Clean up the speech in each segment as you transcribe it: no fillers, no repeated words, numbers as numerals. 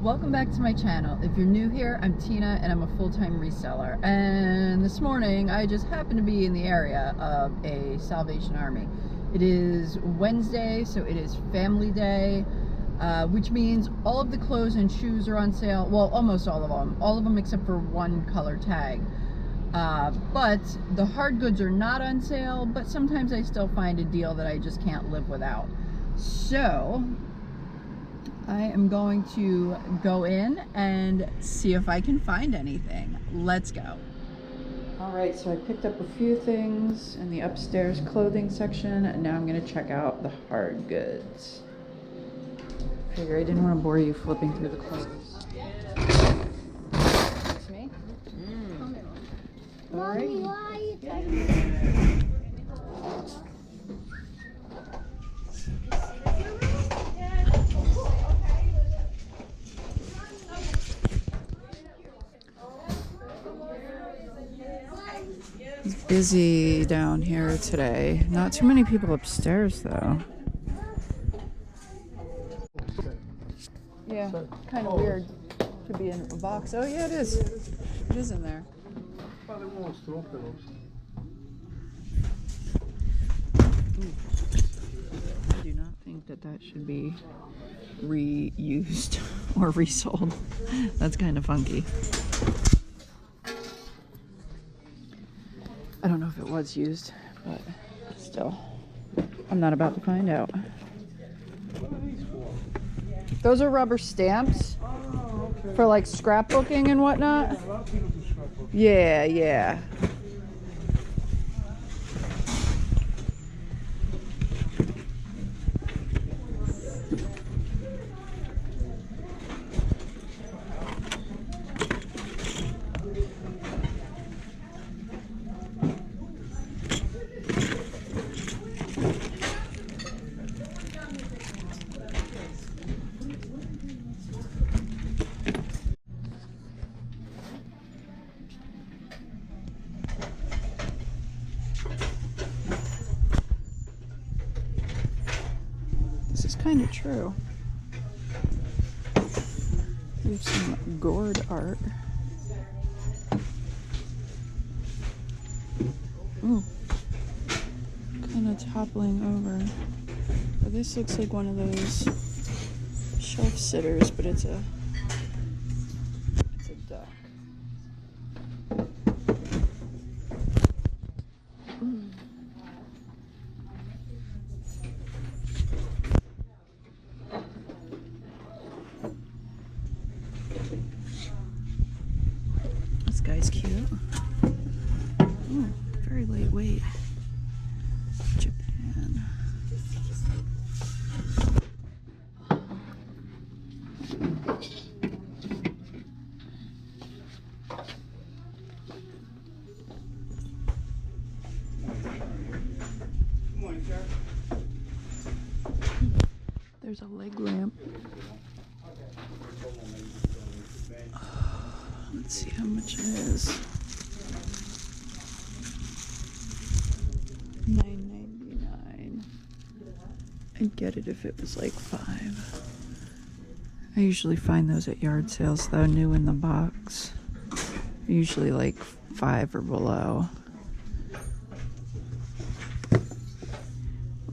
Welcome back to my channel. If you're new here, I'm Tina and I'm a full-time reseller. And this morning I just happened to be in the area of a Salvation Army. It is Wednesday, so it is family day, which means all of the clothes and shoes are on sale. Well, almost all of them except for one color tag. But the hard goods are not on sale, but sometimes I still find a deal that I just can't live without. So I am going to go in and see if I can find anything. Let's go. All right, so I picked up a few things in the upstairs clothing section, and now I'm going to check out the hard goods. Figure I didn't want to bore you flipping through the clothes. It's me? All right. Mommy, why are you touching It's busy down here today. Not too many people upstairs though. Yeah, kind of weird to be in a box. Oh yeah, it is. It is in there. I do not think that should be reused or resold. That's kind of funky. I don't know if it was used, but still, I'm not about to find out. Those are rubber stamps for like scrapbooking and whatnot. Yeah, yeah. This is kind of true. There's some gourd art. Ooh. Kind of toppling over. But this looks like one of those shelf sitters, but it's a duck. This guy's cute. Ooh, very lightweight. Japan. There's a leg lamp. Let's see how much it is. $9.99. I'd get it if it was like $5. I usually find those at yard sales though, new in the box. Usually like $5 or below.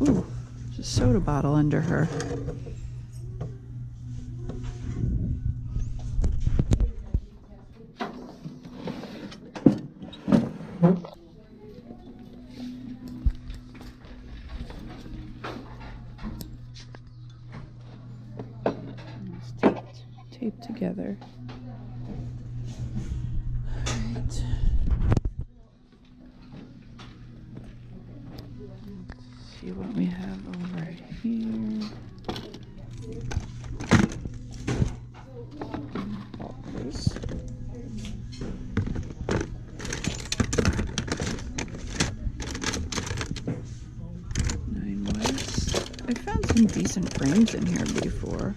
Ooh, there's a soda bottle under her. Taped together. Alright. Let's see what we have over here. Walkers. Nine West. I found some decent frames in here before.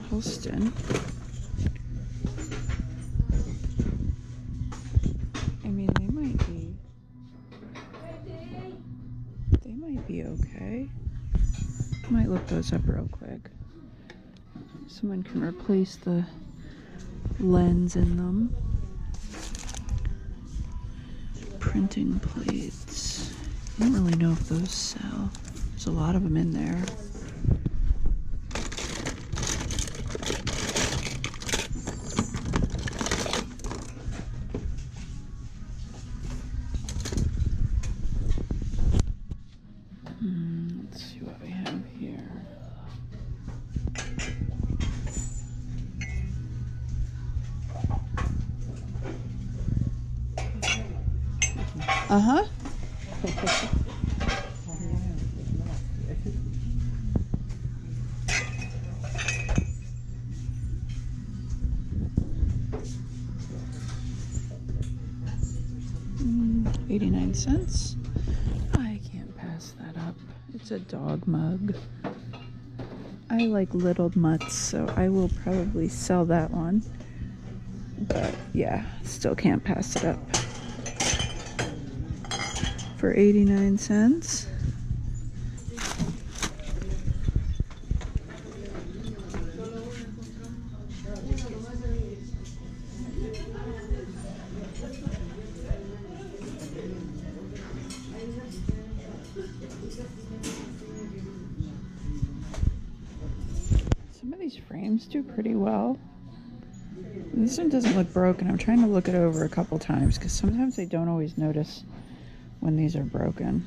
Holston. I mean, they might be okay. Might look those up real quick. Someone can replace the lens in them. Printing plates. I don't really know if those sell. There's a lot of them in there. Let's see what we have here. Uh-huh. $0.89. I can't pass that up. It's a dog mug. I like little mutts, so I will probably sell that one. But yeah, still can't pass it up. For 89 cents. Some of these frames do pretty well. This one doesn't look broken. I'm trying to look it over a couple times because sometimes I don't always notice when these are broken.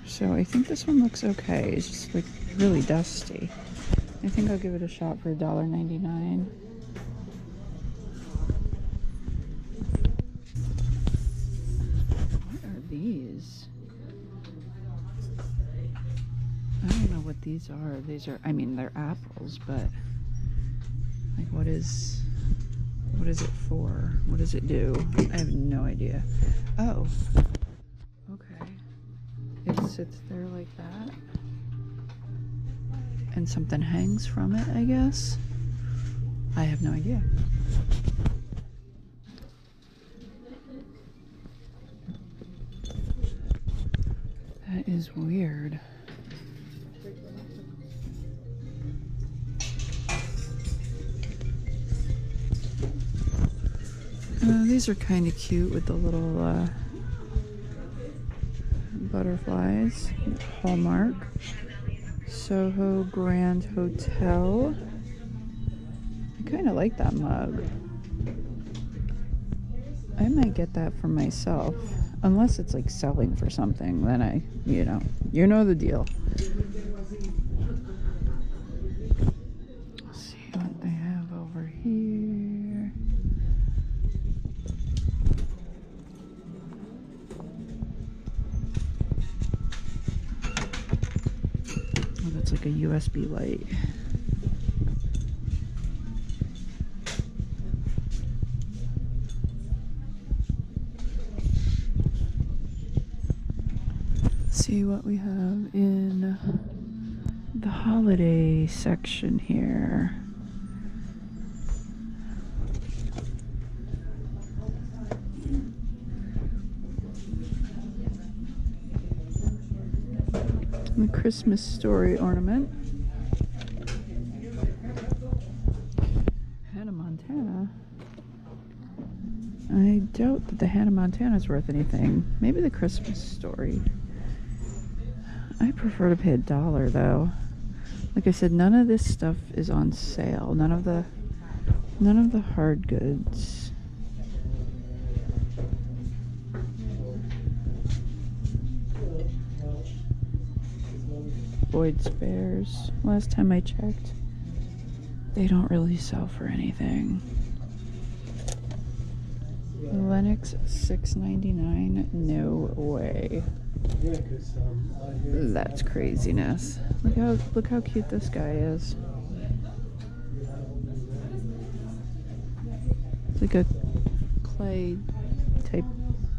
So I think this one looks okay. It's just like really dusty. I think I'll give it a shot for $1.99. What are these? I don't know what these are. These are, I mean, they're apples, but like what is it for? What does it do? I have no idea. Oh, okay. It sits there like that. And something hangs from it, I guess. I have no idea. That is weird. These are kind of cute with the little butterflies. Hallmark. Soho Grand Hotel. I kind of like that mug. I might get that for myself. Unless it's like selling for something, then I, you know the deal. Let's see what they have over here. Oh, that's like a USB light. See what we have in the holiday section here. The Christmas story ornament. Hannah Montana. I doubt that the Hannah Montana is worth anything. Maybe the Christmas story. I prefer to pay $1 though. Like I said, none of this stuff is on sale. None of the hard goods. Boyd's Bears. Last time I checked, they don't really sell for anything. Lennox $6.99. No way. That's craziness. Look how cute this guy is. It's like a clay type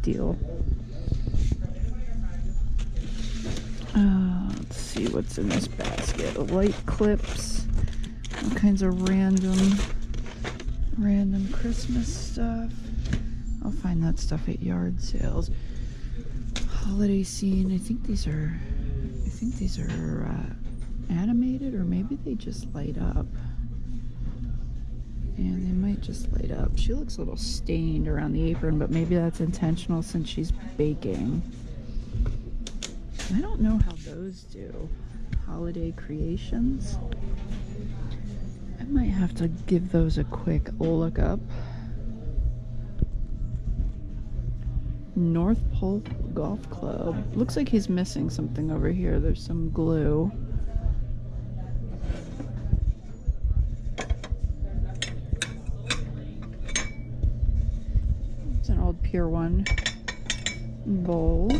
deal. Let's see what's in this basket. Light clips, all kinds of random Christmas stuff. I'll find that stuff at yard sales. Holiday scene. I think these are animated, or maybe they just light up. And they might just light up. She looks a little stained around the apron, but maybe that's intentional since she's baking. I don't know how those do. Holiday Creations. I might have to give those a quick look up. North Pole Golf Club. Looks like he's missing something over here. There's some glue. It's an old Pier 1 bowl.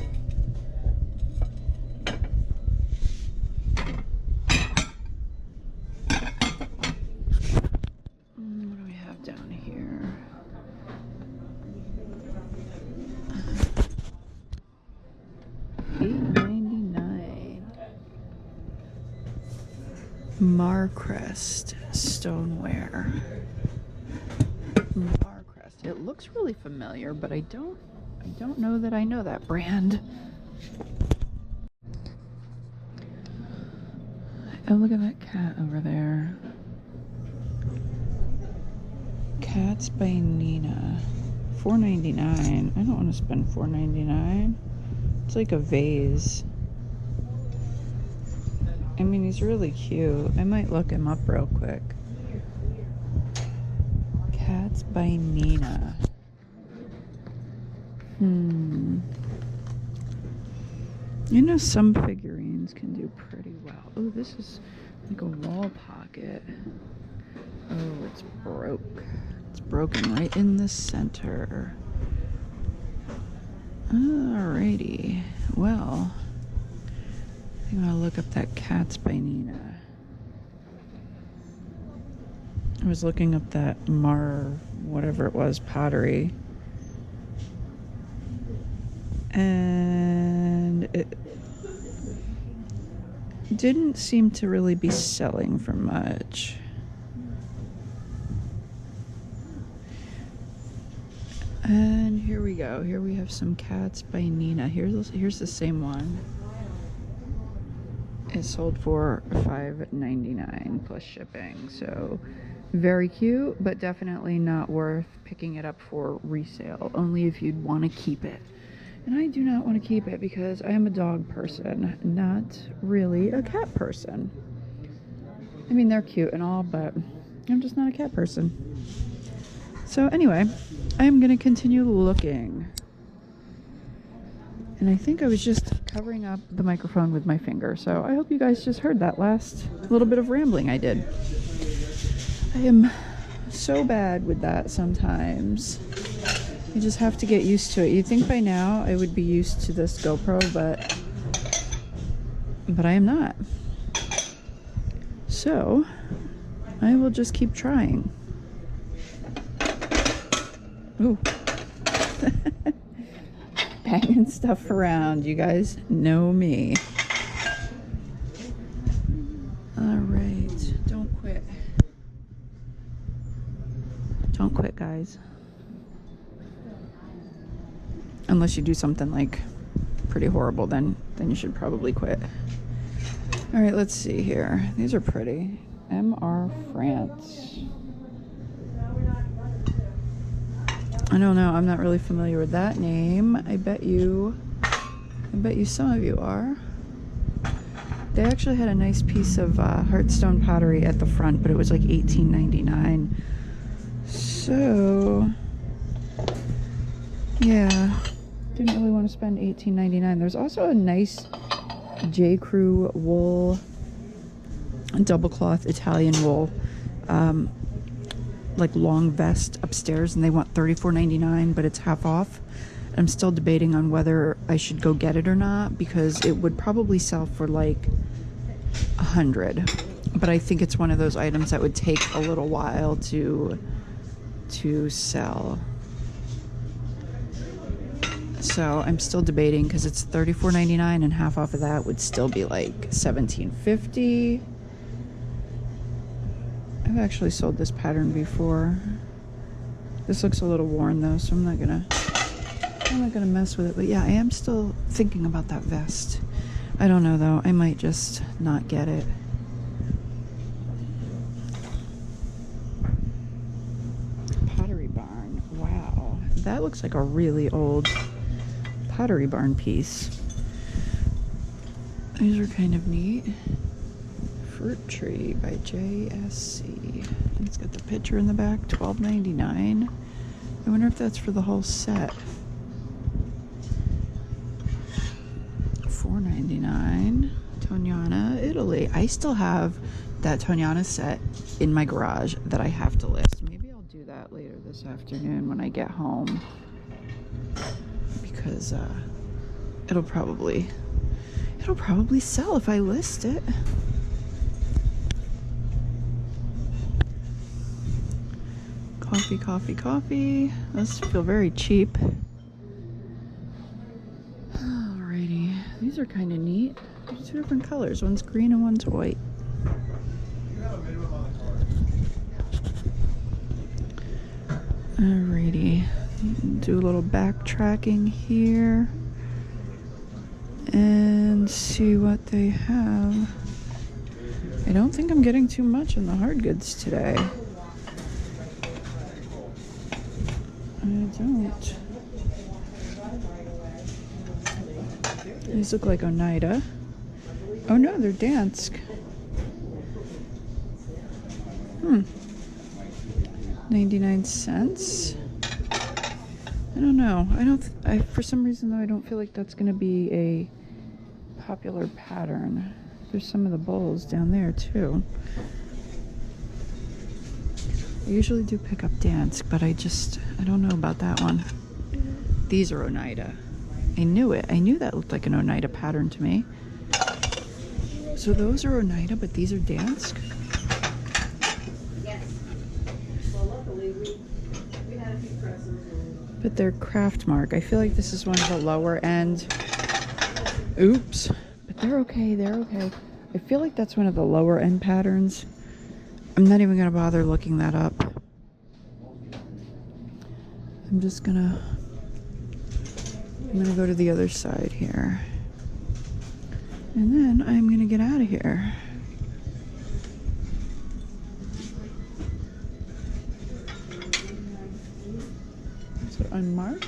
What do we have down here? $8.99. Marcrest stoneware. Marcrest. It looks really familiar, but I don't know that I know that brand. Oh, look at that cat over there. Cats by Nina. $4.99. I don't want to spend $4.99. It's like a vase. I mean, he's really cute. I might look him up real quick. Cats by Nina. You know, some figurines can do pretty well. Oh, this is like a wall pocket. Oh, it's broke. It's broken right in the center. Alrighty. Well, I'm gonna look up that Cats by Nina. I was looking up that whatever it was, pottery. And it didn't seem to really be selling for much. And here we go. Here we have some Cats by Nina. Here's the same one. It sold for $5.99 plus shipping. So very cute, but definitely not worth picking it up for resale. Only if you'd want to keep it. And I do not want to keep it because I am a dog person, not really a cat person. I mean, they're cute and all, but I'm just not a cat person. So anyway, I am going to continue looking. And I think I was just covering up the microphone with my finger. So I hope you guys just heard that last little bit of rambling I did. I am so bad with that sometimes. You just have to get used to it. You'd think by now I would be used to this GoPro, but I am not. So I will just keep trying. Ooh. Banging stuff around. You guys know me. All right. Don't quit. Don't quit, guys. Unless you do something like pretty horrible, then you should probably quit. All right, let's see here. These are pretty. MR France. I don't know. I'm not really familiar with that name. I bet you some of you are. They actually had a nice piece of Hearthstone pottery at the front, but it was like $18.99. So yeah, didn't really want to spend $18.99. There's also a nice J. Crew wool, double cloth Italian wool, like long vest upstairs, and they want $34.99, but it's half off. I'm still debating on whether I should go get it or not, because it would probably sell for like $100, but I think it's one of those items that would take a little while to sell. So I'm still debating, because it's $34.99 and half off of that would still be like $17.50. I've actually sold this pattern before. This looks a little worn though, so I'm not gonna mess with it. But yeah, I am still thinking about that vest. I don't know though. I might just not get it. that looks like a really old Pottery Barn piece. These are kind of neat. Fruit Tree by JSC. It's got the picture in the back, $12.99. I wonder if that's for the whole set. $4.99. Toniana, Italy. I still have that Toniana set in my garage that I have to list. Maybe I'll do that later this afternoon when I get home, because it'll probably sell if I list it. Coffee. Those feel very cheap. Alrighty, these are kind of neat. There's two different colors. One's green and one's white. Alrighty, do a little backtracking here and see what they have. I don't think I'm getting too much in the hard goods today. I don't. These look like Oneida. Oh no, they're Dansk. 99 cents. I don't know. For some reason though, I don't feel like that's going to be a popular pattern. There's some of the bowls down there too. I usually do pick up Dansk, but I don't know about that one. These are Oneida. I knew it. I knew that looked like an Oneida pattern to me. So those are Oneida, but these are Dansk? Yes. Well, luckily we had a few presses. But they're craft mark. I feel like this is one of the lower end. Oops. But they're okay. I feel like that's one of the lower end patterns. I'm not even going to bother looking that up. I'm gonna go to the other side here. And then I'm gonna get out of here. Is it unmarked?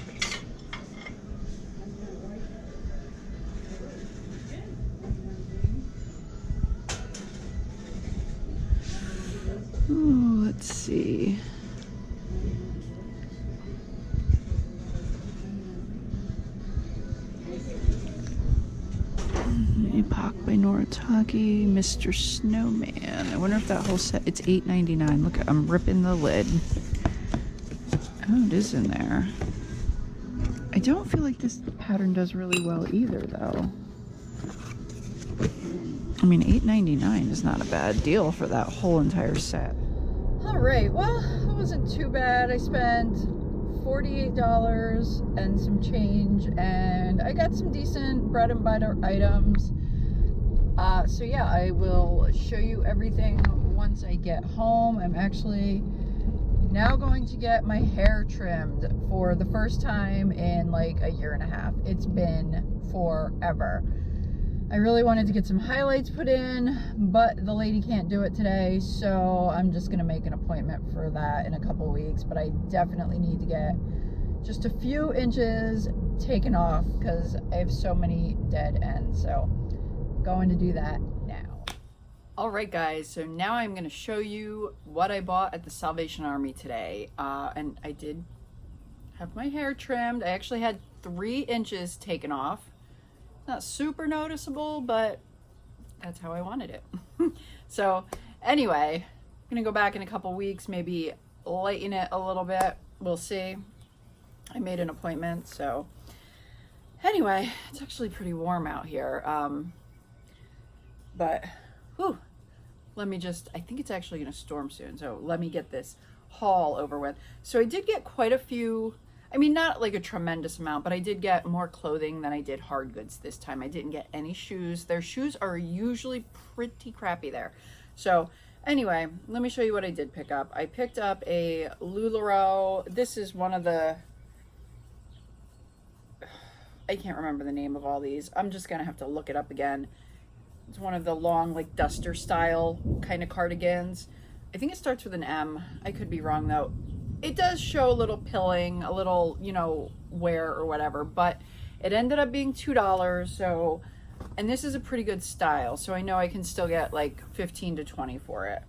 Oh, let's see. Epoch by Noritake, Mr. Snowman. I wonder if that whole set, it's $8.99. Look, I'm ripping the lid. Oh, it is in there. I don't feel like this pattern does really well either, though. I mean, $8.99 is not a bad deal for that whole entire set. All right, well, it wasn't too bad. I spent $48 and some change, and I got some decent bread and butter items. So yeah, I will show you everything once I get home. I'm actually now going to get my hair trimmed for the first time in like a year and a half. It's been forever. I really wanted to get some highlights put in, but the lady can't do it today, so I'm just gonna make an appointment for that in a couple weeks. But I definitely need to get just a few inches taken off because I have so many dead ends. So going to do that now. All right, guys, so now I'm going to show you what I bought at the Salvation Army today. And I did have my hair trimmed. I actually had 3 inches taken off. Not super noticeable, but that's how I wanted it. So anyway, I'm going to go back in a couple weeks, maybe lighten it a little bit. We'll see. I made an appointment, so anyway, it's actually pretty warm out here. But whew, I think it's actually going to storm soon, so let me get this haul over with. So I did get quite a few, I mean, not like a tremendous amount, but I did get more clothing than I did hard goods this time. I didn't get any shoes. Their shoes are usually pretty crappy there. So anyway, let me show you what I did pick up. I picked up a LuLaRoe. This is one of the, I can't remember the name of all these. I'm just going to have to look it up again. It's one of the long, like, duster style kind of cardigans. I think it starts with an M. I could be wrong, though. it does show a little pilling, a little, you know, wear or whatever, but it ended up being $2. So, and this is a pretty good style, so I know I can still get like 15 to 20 for it.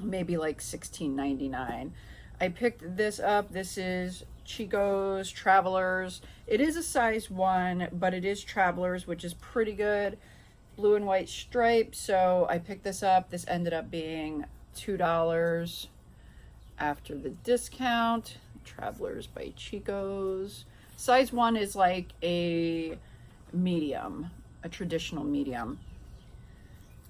Maybe like $16.99. I picked this up. This is Chico's Travelers. It is a size 1, but it is Travelers, which is pretty good. Blue and white stripe. So I picked this up. This ended up being $2 after the discount. Travelers by Chico's. Size 1 is like a medium, a traditional medium.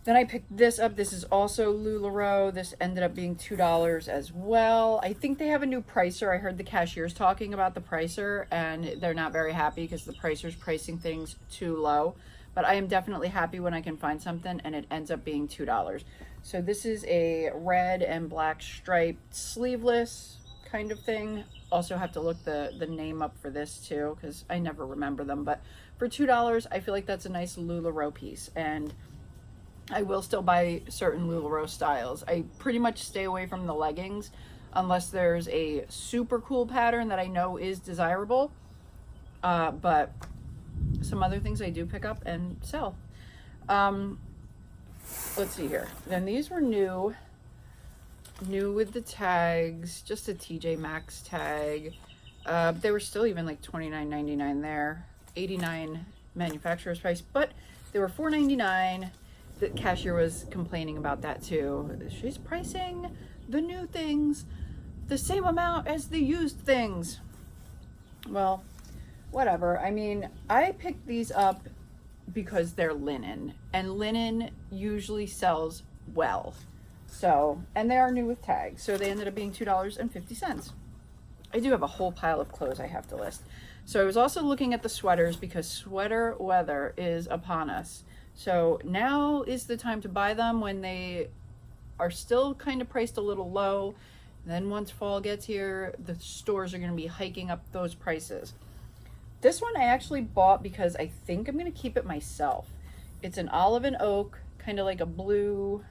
Then I picked this up. This is also LuLaRoe. This ended up being $2 as well. I think they have a new pricer. I heard the cashiers talking about the pricer, and they're not very happy because the pricer's pricing things too low. But I am definitely happy when I can find something and it ends up being $2. So this is a red and black striped sleeveless kind of thing. Also have to look the name up for this too, because I never remember them. But for $2, I feel like that's a nice LuLaRoe piece. And I will still buy certain LuLaRoe styles. I pretty much stay away from the leggings unless there's a super cool pattern that I know is desirable. But some other things I do pick up and sell. Let's see here. Then these were new with the tags, just a TJ Maxx tag. They were still even like $29.99 there, $89 manufacturer's price, but they were $4.99. The cashier was complaining about that too. She's pricing the new things the same amount as the used things. Well, whatever. I mean, I picked these up because they're linen, and linen usually sells well. So, and they are new with tags, so they ended up being $2.50. I do have a whole pile of clothes I have to list. So I was also looking at the sweaters because sweater weather is upon us. So now is the time to buy them when they are still kind of priced a little low. Then once fall gets here, the stores are going to be hiking up those prices. This one I actually bought because I think I'm going to keep it myself. It's an olive and oak, kind of like a blue,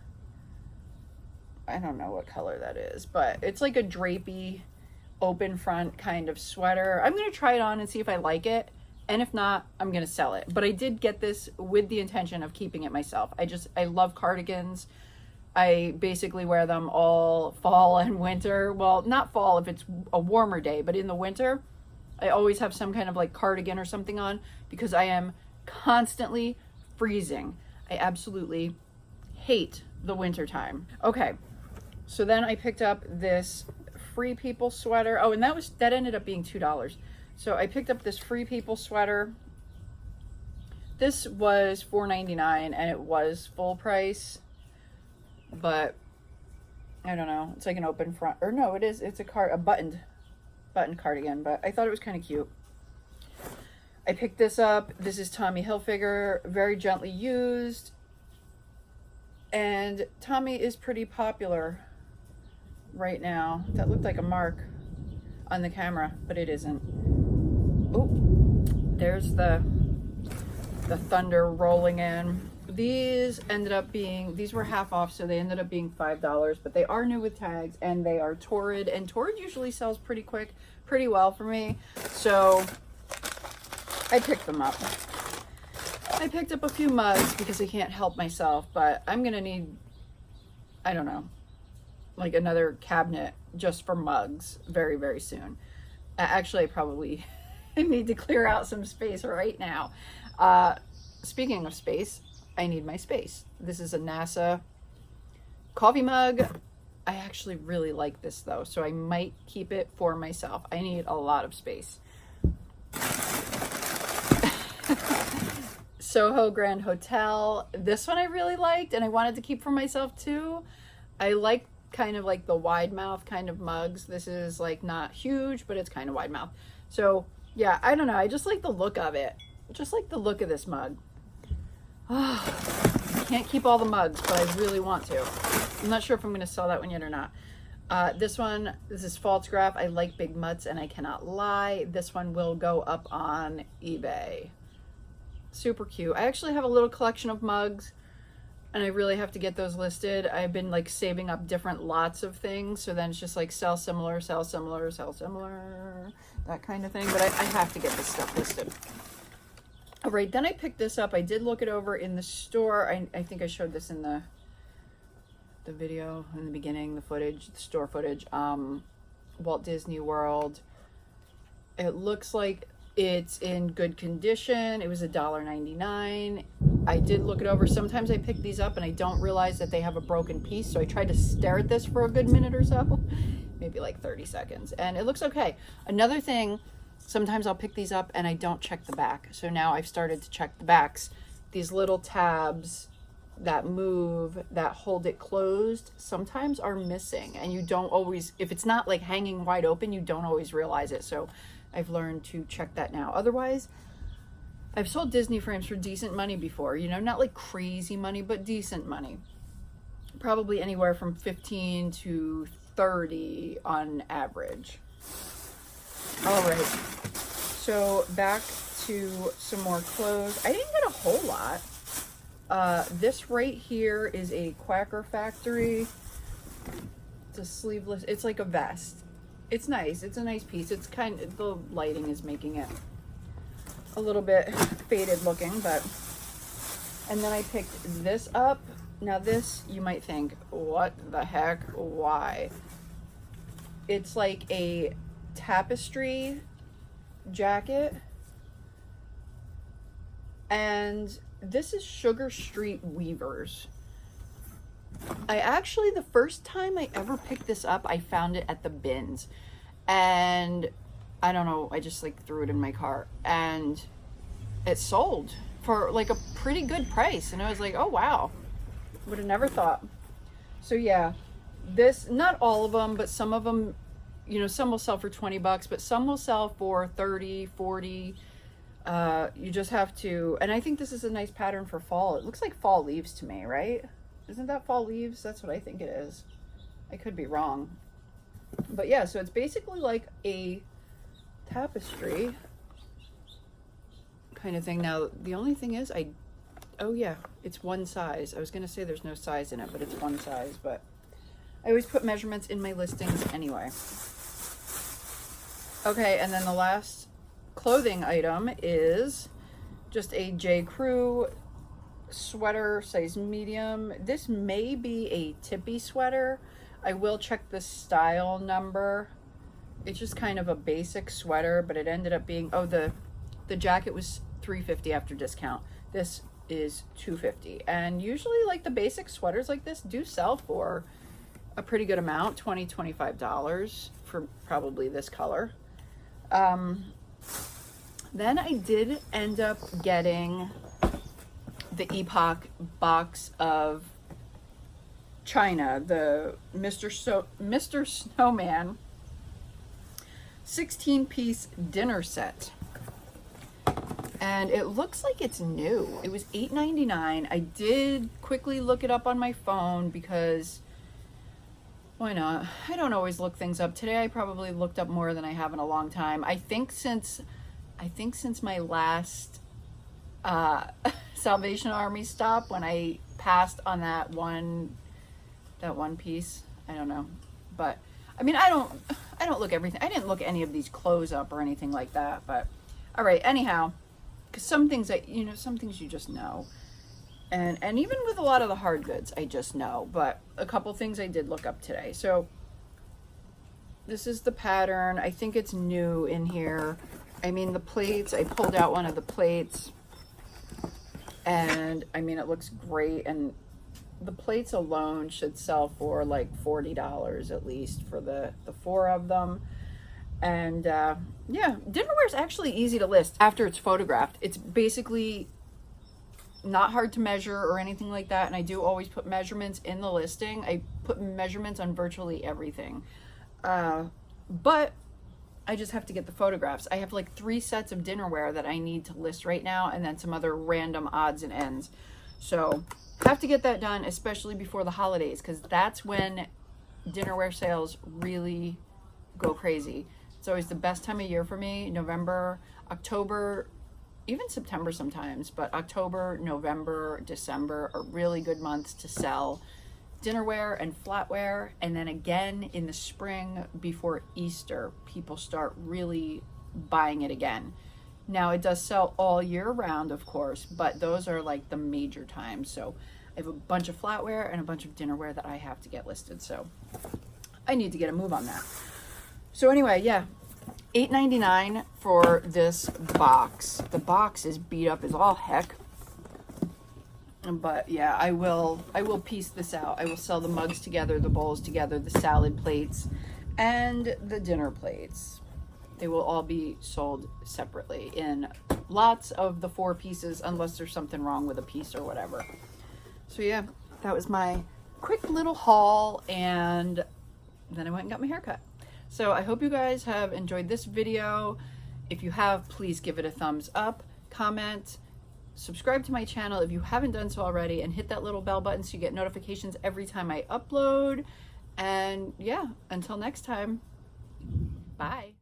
I don't know what color that is, but it's like a drapey, open front kind of sweater. I'm going to try it on and see if I like it. And if not, I'm going to sell it. But I did get this with the intention of keeping it myself. I love cardigans. I basically wear them all fall and winter. Well, not fall if it's a warmer day, but in the winter, I always have some kind of like cardigan or something on because I am constantly freezing. I absolutely hate the winter time. Okay, so then I picked up this Free People sweater. Oh, and that ended up being $2. So I picked up this Free People sweater. This was $4.99 and it was full price, but I don't know. It's like an open front, or no, it is. It's a buttoned cardigan, but I thought it was kind of cute. I picked this up. This is Tommy Hilfiger, very gently used, and Tommy is pretty popular right now. That looked like a mark on the camera, but it isn't. Oh, there's the thunder rolling in. These were half off, so they ended up being $5, but they are new with tags and they are Torrid, and Torrid usually sells pretty well for me. So I picked them up. I picked up a few mugs because I can't help myself, but I'm gonna need, I don't know, like another cabinet just for mugs very, very soon. Actually, I probably need to clear out some space right now. Speaking of space, I need my space. This is a NASA coffee mug. I actually really like this though, so I might keep it for myself. I need a lot of space. Soho Grand Hotel. This one I really liked and I wanted to keep for myself too. I like kind of like the wide mouth kind of mugs. This is like not huge, but it's kind of wide mouth. So yeah, I don't know. I just like the look of it. Just like the look of this mug. I can't keep all the mugs, but I really want to. I'm not sure if I'm going to sell that one yet or not. This is Falstaff. I like big mutts and I cannot lie. This one will go up on eBay. Super cute. I actually have a little collection of mugs. and I really have to get those listed. I've been like saving up different lots of things, so then it's just like sell similar, sell similar, sell similar, that kind of thing. But I have to get this stuff listed. All right, then I picked this up. I did look it over in the store. I think I showed this in the video in the beginning, the footage, the store footage. Walt Disney World. It looks like it's in good condition. It was $1.99. I did look it over. Sometimes I pick these up and I don't realize that they have a broken piece, so I tried to stare at this for a good minute or so, maybe like 30 seconds, and it looks okay. Another thing, sometimes I'll pick these up and I don't check the back, so now I've started to check the backs. These little tabs that move, that hold it closed, sometimes are missing, and you don't always, if it's not like hanging wide open, you don't always realize it. So I've learned to check that now. Otherwise, I've sold Disney frames for decent money before, you know, not like crazy money, but decent money. Probably anywhere from 15 to 30 on average. All right, so back to some more clothes. I didn't get a whole lot. This right here is a Quacker Factory. It's a sleeveless, it's like a vest. It's nice, it's a nice piece. It's kind of, the lighting is making it a little bit faded looking, but, and then I picked this up. Now this, you might think, what the heck, why? It's like a tapestry jacket, and this is Sugar Street Weavers. I actually, the first time I ever picked this up, I found it at the bins, and I don't know, I just like threw it in my cart, and it sold for like a pretty good price, and I was like, oh wow, would have never thought. So yeah, this, not all of them, but some of them, you know, some will sell for 20 bucks, but some will sell for 30, 40. You just have to, and I think this is a nice pattern for fall. It looks like fall leaves to me, right? Isn't that fall leaves? That's what I think it is. I could be wrong. But yeah, so it's basically like a tapestry kind of thing. Now, the only thing is oh yeah, it's one size. I was going to say there's no size in it, but it's one size. But I always put measurements in my listings anyway. Okay, and then the last clothing item is just a J. Crew sweater, size medium. This may be a Tippy sweater. I will check the style number. It's just kind of a basic sweater, but it ended up being, oh, the jacket was $3.50 after discount. This is $2.50. And usually like the basic sweaters like this do sell for a pretty good amount, $20, $25 for probably this color. Then I did end up getting the Epoch box of China, the Mr. Snowman 16-piece dinner set. And it looks like it's new. It was $8.99. I did quickly look it up on my phone because why not? I don't always look things up. Today I probably looked up more than I have in a long time. I think since my last Salvation Army stop, when I passed on that one piece. I don't know, but I mean, I don't look everything. I didn't look any of these clothes up or anything like that. But all right, anyhow, because some things some things you just know, and even with a lot of the hard goods, I just know. But a couple things I did look up today. So this is the pattern. I think it's new in here. I mean, the plates. I pulled out one of the plates. And I mean, it looks great, and the plates alone should sell for like $40 at least for the 4 of them. And yeah, dinnerware is actually easy to list after it's photographed. It's basically not hard to measure or anything like that, and I do always put measurements in the listing. I put measurements on virtually everything, but I just have to get the photographs. I have like 3 sets of dinnerware that I need to list right now, and then some other random odds and ends. So have to get that done, especially before the holidays, because that's when dinnerware sales really go crazy. It's always the best time of year for me. November, October, even September sometimes, but October, November, December are really good months to sell dinnerware and flatware. And then again in the spring before Easter, people start really buying it again. Now it does sell all year round, of course, but those are like the major times. So I have a bunch of flatware and a bunch of dinnerware that I have to get listed. So I need to get a move on that. So anyway, yeah, $8.99 for this box. The box is beat up as all heck. But yeah, I will piece this out. I will sell the mugs together, the bowls together, the salad plates, and the dinner plates. They will all be sold separately in lots of the 4 pieces, unless there's something wrong with a piece or whatever. So yeah, that was my quick little haul, and then I went and got my hair cut. So I hope you guys have enjoyed this video. If you have, please give it a thumbs up, comment, subscribe to my channel if you haven't done so already, and hit that little bell button so you get notifications every time I upload. And yeah, until next time, bye.